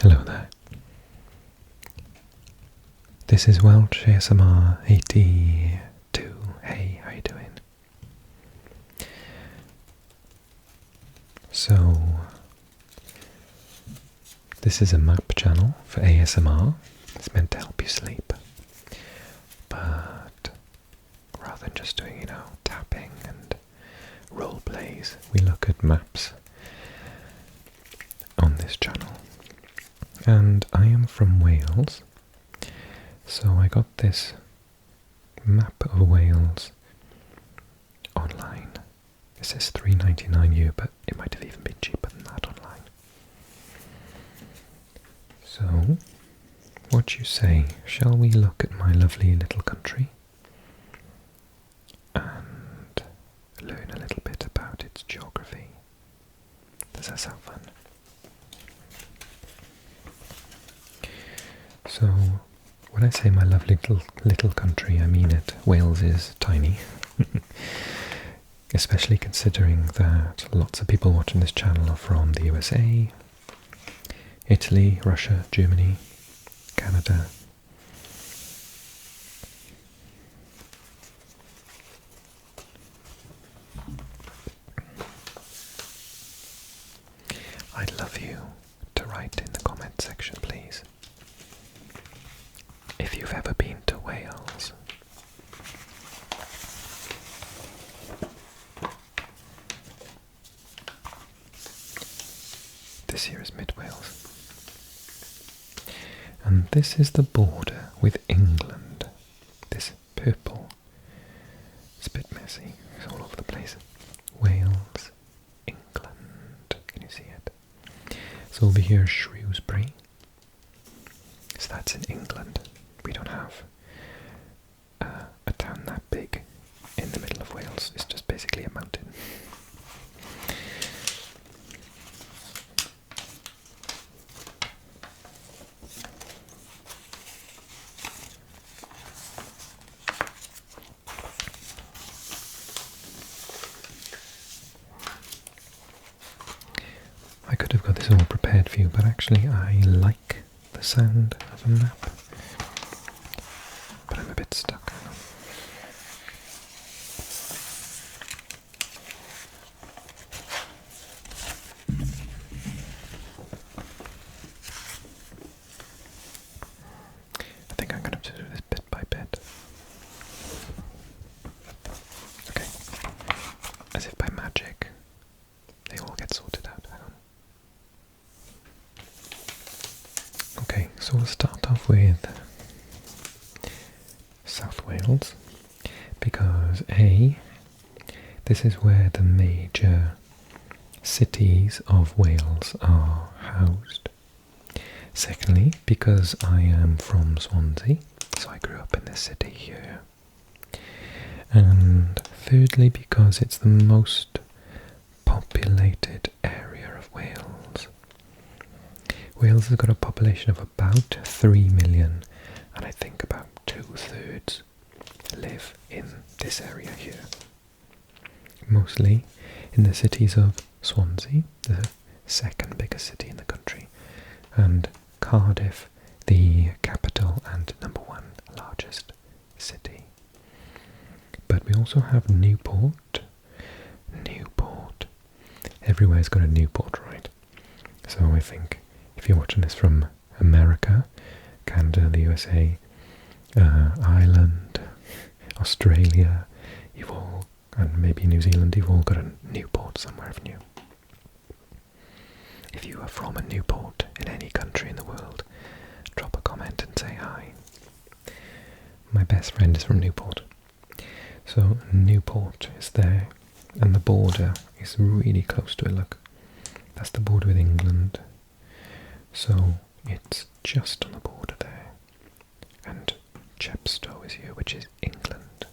Hello there. This is Welsh ASMR 82. Hey, how you doing? So, this is a map channel for ASMR. It's meant to help you sleep. But rather than just doing, tapping and role plays, we look at maps on this channel. And I am from Wales, so I got this map of Wales online. It says €3.99, but it might have even been cheaper than that online. So, what you say, shall we look at my lovely little country and learn a little bit about its geography? Does that sound fun? So, when I say my lovely little country, I mean it. Wales is tiny. Especially considering that lots of people watching this channel are from the USA, Italy, Russia, Germany, Canada. I'd love you to write in the comment section, please, if you've ever been to Wales. This here is Mid Wales. And this is the border with England. This purple. It's a bit messy. It's all over the place. Wales, England. Can you see it? So over here is Shrewsbury. So that's in England. We don't have a town that big in the middle of Wales. It's just basically a mountain. I could have got this all prepared for you, but actually I like the sound of a map. But I'm a bit stuck. I think I'm going to have to do this bit by bit. Okay. As if by magic, they all get sorted out. Hang on. Okay, so we'll start off with South Wales, because this is where the major cities of Wales are housed. Secondly, because I am from Swansea, so I grew up in this city here. And thirdly, because it's the most populated area of Wales. Wales has got a population of about 3 million, and I think about 2/3 live in this area here. Mostly in the cities of Swansea, the second biggest city in the country, and Cardiff, the capital and #1 largest city. But we also have Newport. Everywhere's got a Newport, right? So I think if you're watching this from America, Canada, the USA, Ireland, Australia, and maybe New Zealand, you've all got a Newport somewhere, haven't you? If you are from a Newport in any country in the world, drop a comment and say hi. My best friend is from Newport. So Newport is there, and the border is really close to it. Look, that's the border with England. So it's just on the border there. And Chepstow is here, which is England.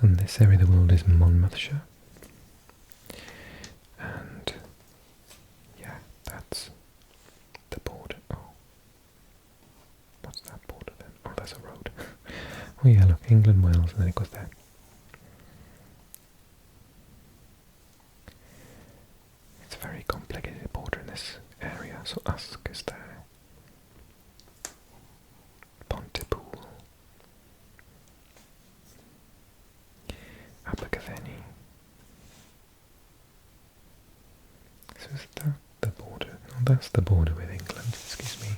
And this area of the world is Monmouthshire. And yeah, that's the border. Oh, what's that border then? Oh, that's a road. Oh yeah, look, England, Wales, and then it goes there. It's a very complicated border in this area, Så Ask is there. Pontypool. Abergavenny. So is that the border? No, that's the border with England, excuse me.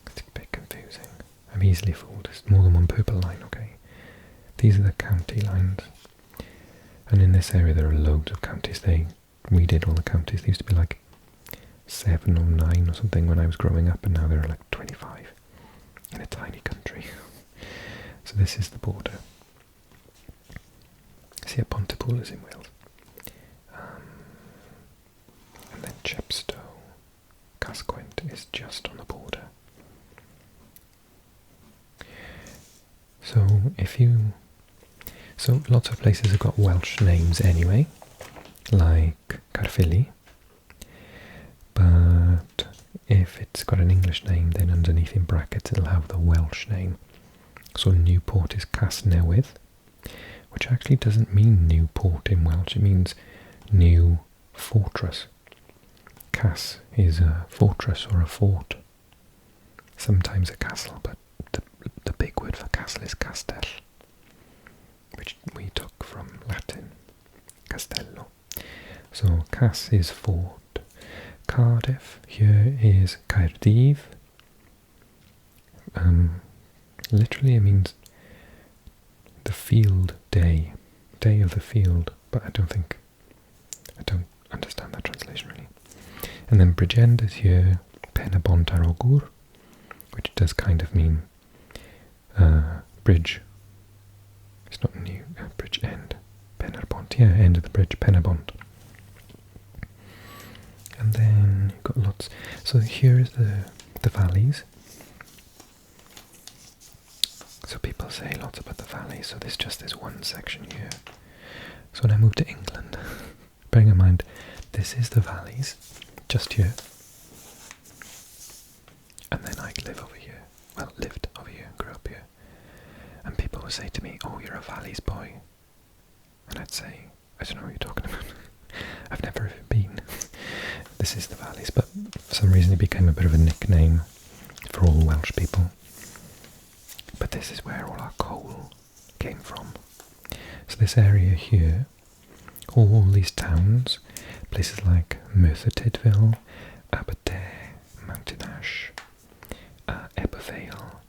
It's a bit confusing. I'm easily fooled. There's more than one purple line, okay? These are the county lines. And in this area there are loads of counties. We did all the counties. There used to be like 7 or 9 or something when I was growing up, and now there are like 25 in a tiny country. So this is the border. See, Pontypool is in Wales. And then Chepstow, Casquent is just on the border. So lots of places have got Welsh names anyway, like Caerphilly, but if it's got an English name, then underneath in brackets it'll have the Welsh name. So Newport is Casnewydd, which actually doesn't mean Newport in Welsh, it means new fortress. Cas is a fortress or a fort, sometimes a castle, but the big word for castle is castell, which we took from Latin, castello. So Cas is fort. Cardiff here is Caerdydd. Literally it means the field day, day of the field, but I don't understand that translation really. And then Bridgend is here, Penabont ar Ogur, which does kind of mean bridge. It's not new, bridge end. Penabont, yeah, end of the bridge, Penabont. And then you've got lots. So here is the valleys. So people say lots about the valleys, so there's just this one section here. So when I moved to England, bearing in mind this is the valleys, just here. And then I live over here. Well, lived over here, grew up here. And people would say to me, oh, you're a valleys boy. And I'd say, I don't know what you're talking about. I've never been. This is the valleys, but for some reason it became a bit of a nickname for all Welsh people. But this is where all our coal came from. So this area here, all these towns, places like Merthyr Tydfil, Aberdare, Mountain Ash, Ebervale,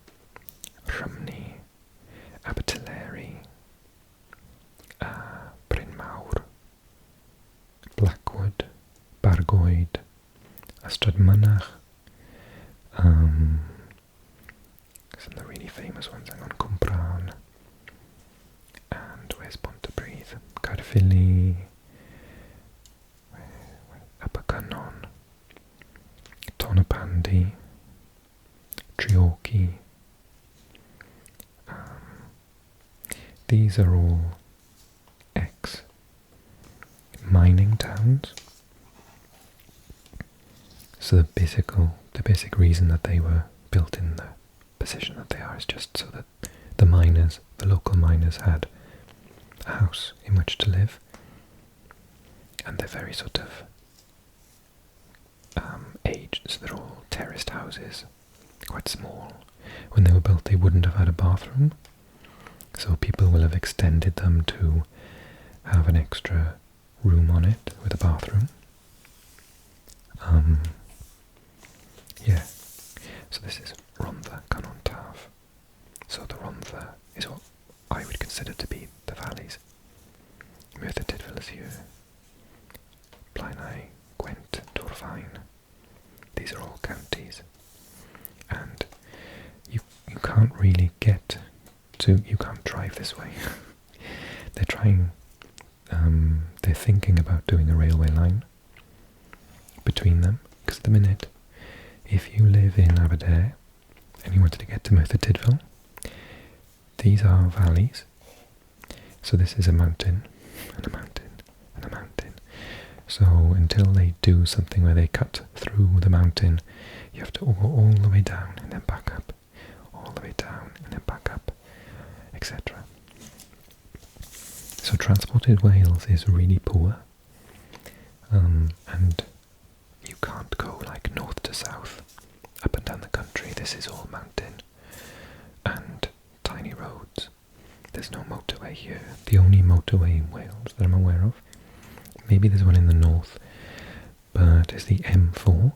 Rhymney, Abertillery, Bryn Mawr, Blackwood, Bargoed, Ystrad Mynach, some of the really famous ones, hang on, Cwmbran, and where's Pontypridd, Caerphilly, Abercynon, Tonopandi, Treorchy. These are all ex-mining towns. So the basic reason that they were built in the position that they are is just so that the local miners had a house in which to live. And they're very sort of aged, so they're all terraced houses, quite small. When they were built they wouldn't have had a bathroom, so people will have extended them to have an extra room on it with a bathroom. Yeah, so this is Rhondda Cynon Taf. So the Rhondda is what I would consider to be the valleys. Merthyr Tydfil is here. Blaenau, Gwent, Torfaen. These are all counties. And you can't really get to, you can't drive this way. They're thinking about doing a railway line between them, because at the minute, if you live in Aberdare and you wanted to get to Merthyr Tydfil, these are valleys. So this is a mountain, and a mountain, and a mountain. So until they do something where they cut through the mountain, you have to go all the way down and then back up, all the way down and then back up, etc. So transport in Wales is really poor, and you can't go like north to south, up and down the country. This is all mountain and tiny roads. There's no motorway here. The only motorway in Wales that I'm aware of, maybe there's one in the north, but it's the M4,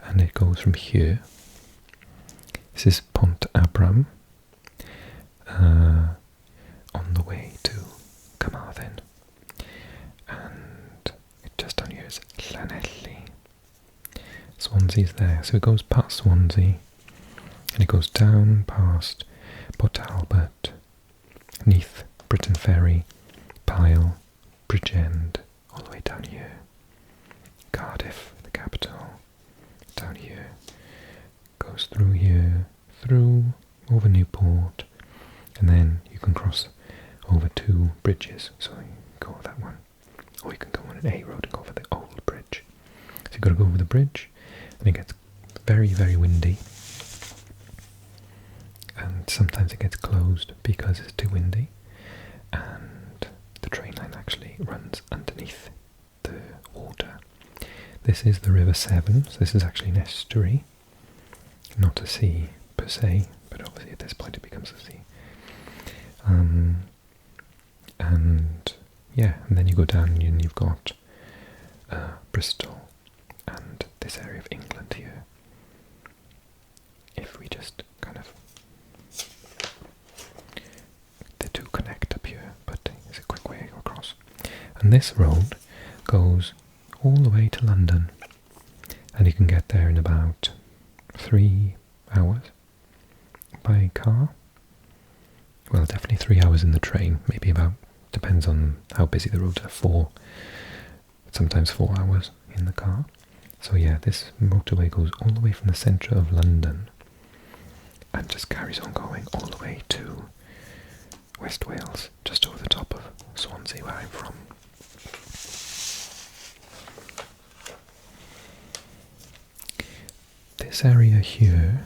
and it goes from here. This is Pont Abram, on the way to Carmarthen, and just down here is Llanelli. Swansea's there, so it goes past Swansea, and it goes down past Port Talbot, Neath, Britain Ferry, Pyle, Bridgend, all the way down here. Cardiff, the capital, down here. Goes through here, through, over Newport, and then you can cross over 2 bridges, so you go over that one. Or you can go on an A road and go over the old bridge. So you've got to go over the bridge, and it gets very, very windy. And sometimes it gets closed because it's too windy, and the train line actually runs underneath the water. This is the River Severn, so this is actually an estuary, not a sea per se, but obviously at this point it becomes a sea. And yeah, and then you go down and you've got Bristol and this area of England here. If we just kind of, the two connect up here, but it's a quick way to go across. And this road goes all the way to London, and you can get there in about 3 hours by car. Well, definitely 3 hours in the train, maybe about, depends on how busy the roads are, sometimes 4 hours in the car. So yeah, this motorway goes all the way from the centre of London and just carries on going all the way to West Wales, just over the top of Swansea, where I'm from. This area here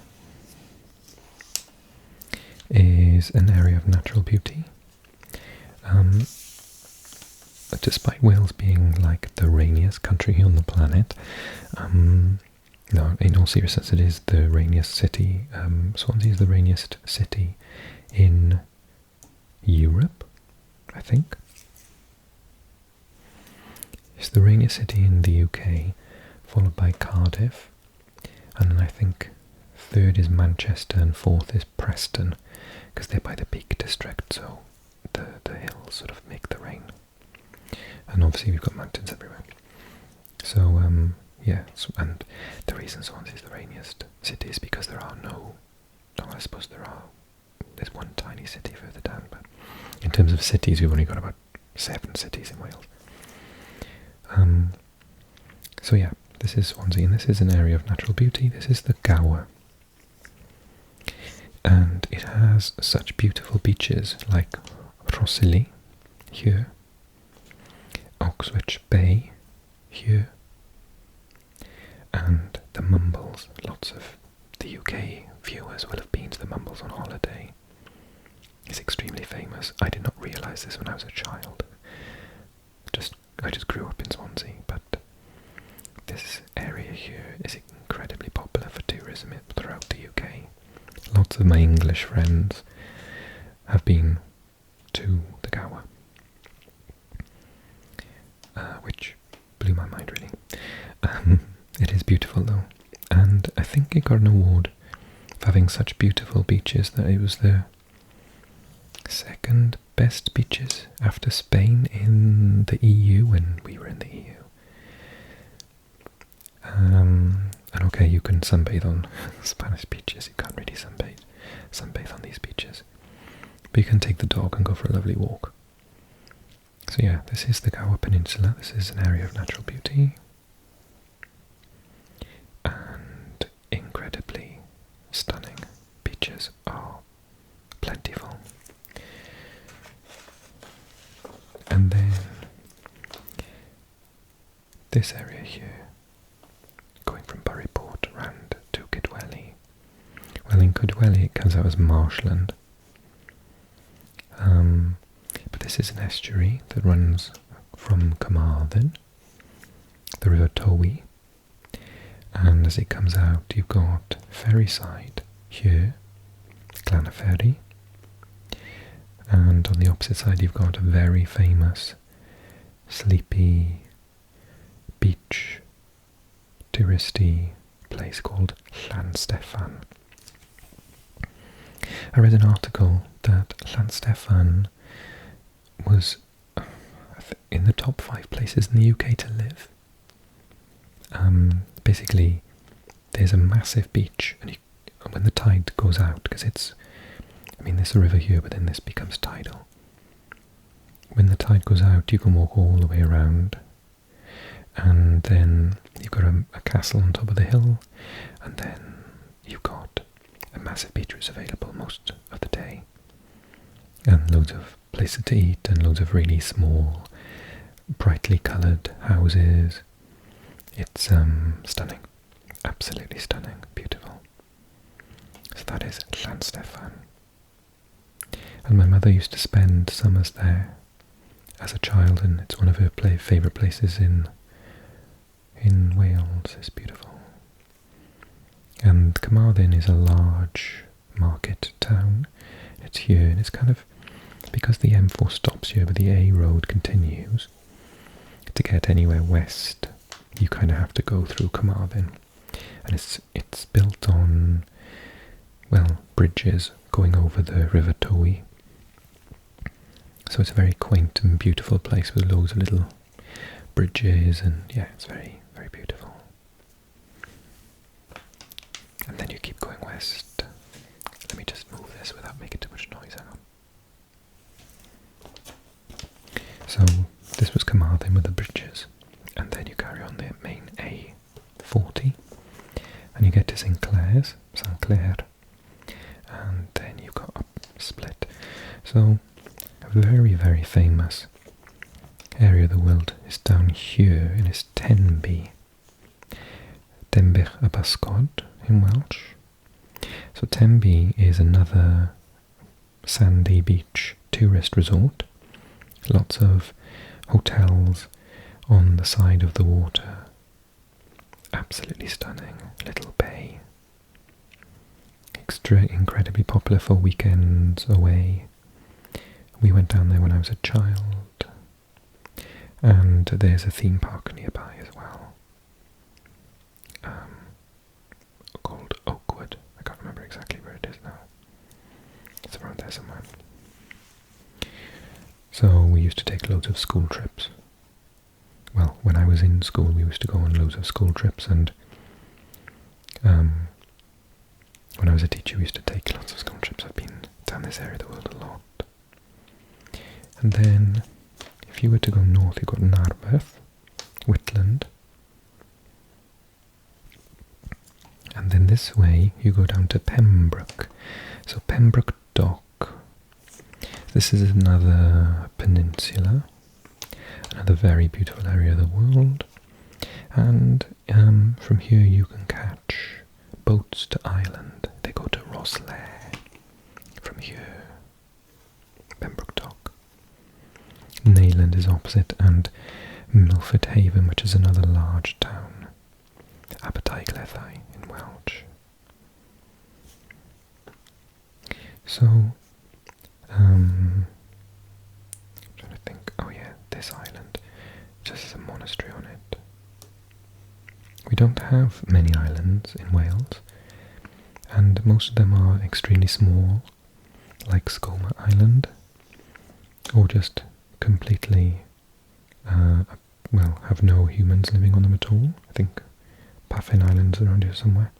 is an area of natural beauty. Despite Wales being like the rainiest country on the planet, no, in all seriousness, it is the rainiest city. Swansea is the rainiest city in Europe, I think. It's the rainiest city in the UK, followed by Cardiff, and then I think third is Manchester and fourth is Preston, because they're by the Peak District, so the hills sort of make the rain. And obviously we've got mountains everywhere. So, yeah, and the reason Swansea is the rainiest city is because there are I suppose there's one tiny city further down, but in terms of cities, we've only got about 7 cities in Wales. So yeah, this is Swansea, and this is an area of natural beauty. This is the Gower. And it has such beautiful beaches like Rhossili here, Oxwich Bay here, and the Mumbles. Lots of the UK viewers will have been to the Mumbles on holiday. It's extremely famous. I did not realise this when I was a child. I just grew up in Swansea, but this area here is incredibly popular for tourism throughout the UK. Lots of my English friends have been to the Gower, which blew my mind really. It is beautiful though, and I think it got an award for having such beautiful beaches that it was the second best beaches after Spain in the EU when we were in the EU. And okay, you can sunbathe on Spanish beaches, you can't really sunbathe on these beaches, but you can take the dog and go for a lovely walk. So yeah, this is the Gower Peninsula. This is an area of natural beauty and incredibly stunning beaches are plentiful. And then this area here, going from Buryport round to Kidwelly. Well, in Kidwelly it comes out as marshland. But this is an estuary that runs from Carmarthen, the River Towy, And as it comes out, you've got Ferryside here, Ferry, and on the opposite side you've got a very famous sleepy beach touristy place called Llansteffan. I read an article that Llansteffan was in the top 5 places in the UK to live. Basically, there's a massive beach, and when the tide goes out, because there's a river here, but then this becomes tidal. When the tide goes out, you can walk all the way around, and then you've got a castle on top of the hill, and then you've got a massive beach which is available most of the day, and loads of places to eat, and loads of really small, brightly coloured houses. It's stunning, absolutely stunning, beautiful. So that is Llansteffan. And my mother used to spend summers there as a child, and it's one of her favourite places in Wales. It's beautiful. And Carmarthen is a large market town. It's here, and it's kind of, because the M4 stops here but the A road continues, to get anywhere west you kind of have to go through Carmarthen. And it's built on, well, bridges going over the River Towy. So it's a very quaint and beautiful place with loads of little bridges, and yeah, it's very, very beautiful. And then you keep going west. Let me just move this without making too much noise. Hang on. So this was Carmarthen with the bridges, and then you carry on the main A40, and you get to St Clair, and then you've got up Split. So a very, very famous area of the world is down here, and it's Tenby, Denbych y Bysgod in Welsh. So Tenby is another sandy beach tourist resort. Lots of hotels on the side of the water. Absolutely stunning little bay. Incredibly popular for weekends away. We went down there when I was a child. And there's a theme park nearby as well. Called Oakwood. I can't remember exactly where it is now. It's around there somewhere. So we used to take loads of school trips. Well, when I was in school we used to go on loads of school trips, and when I was a teacher we used to take lots of school trips. I've been down this area of the world a lot. And then if you were to go north, you've got Narberth, Whitland. And then this way you go down to Pembroke. So Pembroke Dock. This is another peninsula, another very beautiful area of the world. And from here you can catch boats to Ireland. They go to Rosslare from here. Pembroke Dock. Neyland is opposite, and Milford Haven, which is another large town. Abertaigleddau in Welsh. So, I'm trying to think. Oh yeah, this island just has a monastery on it. We don't have many islands in Wales, and most of them are extremely small, like Skomer Island, or just completely, have no humans living on them at all. I think Baffin Island's around here somewhere.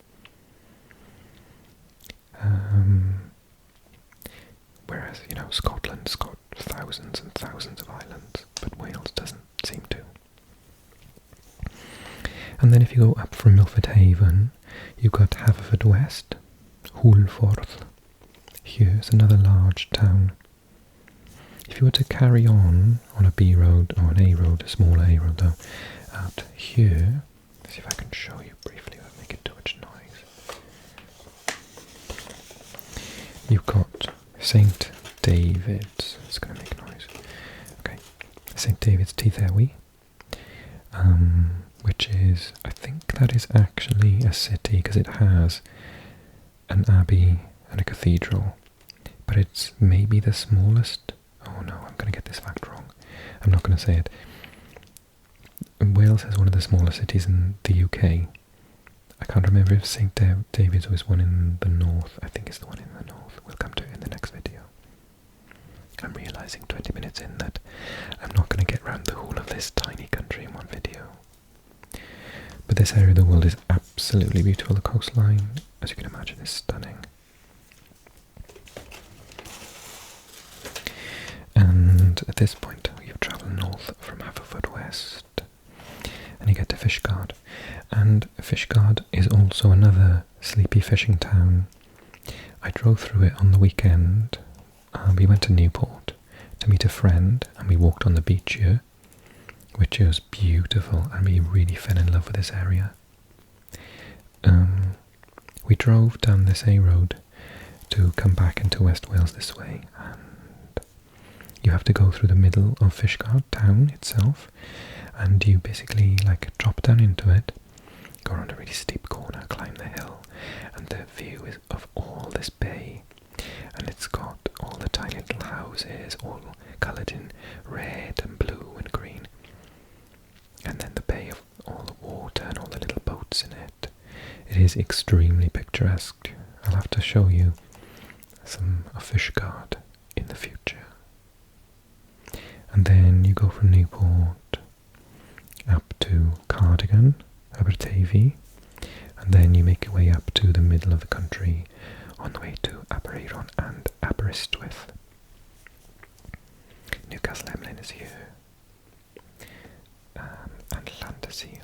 Whereas, Scotland's got thousands and thousands of islands, but Wales doesn't seem to. And then if you go up from Milford Haven, you've got Haverfordwest, Hwlffordd. Here's another large town. If you were to carry on a B road, or an A road, a smaller A road though, out here, let's see if I can show you briefly without making too much noise. You've got St David's, it's going to make noise. Okay, St David's Teitherwy, which is, I think think that is actually a city because it has an abbey and a cathedral, but it's maybe the smallest. Oh no, I'm going to get this fact wrong. I'm not going to say it. Wales has one of the smallest cities in the UK. I can't remember if St. David's was one in the north. I think it's the one in the north. We'll come to it in the next video. I'm realising 20 minutes in that I'm not going to get round the whole of this tiny country in one video. But this area of the world is absolutely beautiful. The coastline, as you can imagine, is stunning. And at this point, you've travelled north from Haverfordwest, and you get to Fishguard. And Fishguard is also another sleepy fishing town. I drove through it on the weekend. We went to Newport to meet a friend, and we walked on the beach here, which was beautiful, and we really fell in love with this area. We drove down this A road to come back into West Wales this way, and you have to go through the middle of Fishguard town itself, and you basically like drop down into it, go around a really steep corner, climb the hill, and the view is of all this bay, and it's got all the tiny little houses, all coloured in red and blue and green, and then the bay of all the water and all the little boats in it. It is extremely picturesque. I'll have to show you some of Fishguard in the future. And then you go from Newport up to Cardigan, Aberteifi, and then you make your way up to the middle of the country on the way to Aberaeron and Aberystwyth. Newcastle Emlyn is here, and Llandyssil.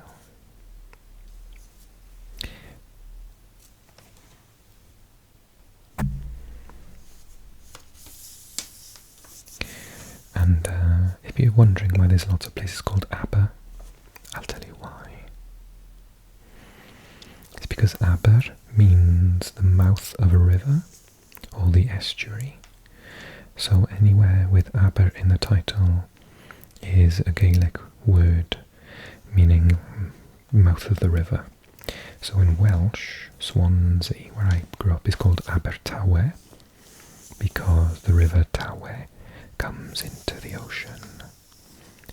And if you're wondering why there's lots of places called Aber, I'll tell you why. It's because Aber means the mouth of a river, or the estuary. So anywhere with Aber in the title is a Gaelic word meaning mouth of the river. So in Welsh, Swansea, where I grew up, is called Abertawe, because the river Tawe comes into the ocean.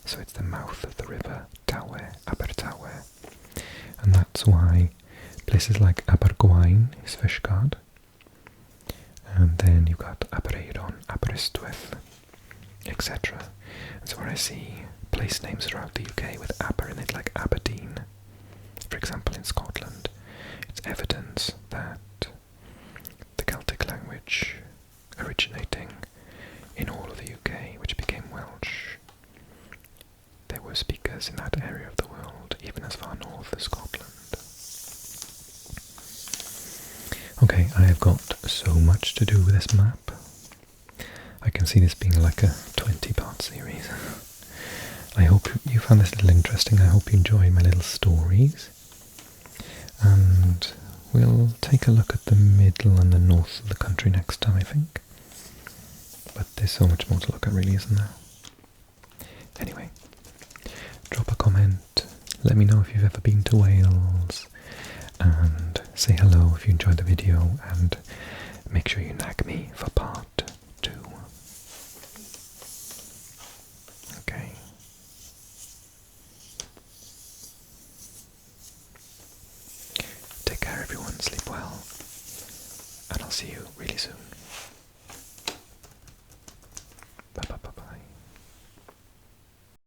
So it's the mouth of the river Tawe, Abertawe. And that's why places like Abergwaun is Fishguard. And then you've got Aberaeron, Aberystwyth, etc. That's where I see place names throughout the UK with Aber in it, like Aberdeen. For example, in Scotland, it's evidence that the Celtic language originating in all of the UK, which became Welsh, there were speakers in that area of the world, even as far north as Scotland. Okay, I have got so much to do with this map. I can see this being like a 20-part series. I hope you found this a little interesting. I hope you enjoyed my little stories. And we'll take a look at the middle and the north of the country next time, I think. But there's so much more to look at, really, isn't there? Anyway, drop a comment. Let me know if you've ever been to Wales. And say hello if you enjoyed the video. And make sure you nag me for part 2. Okay. Take care, everyone. Sleep well. And I'll see you really soon.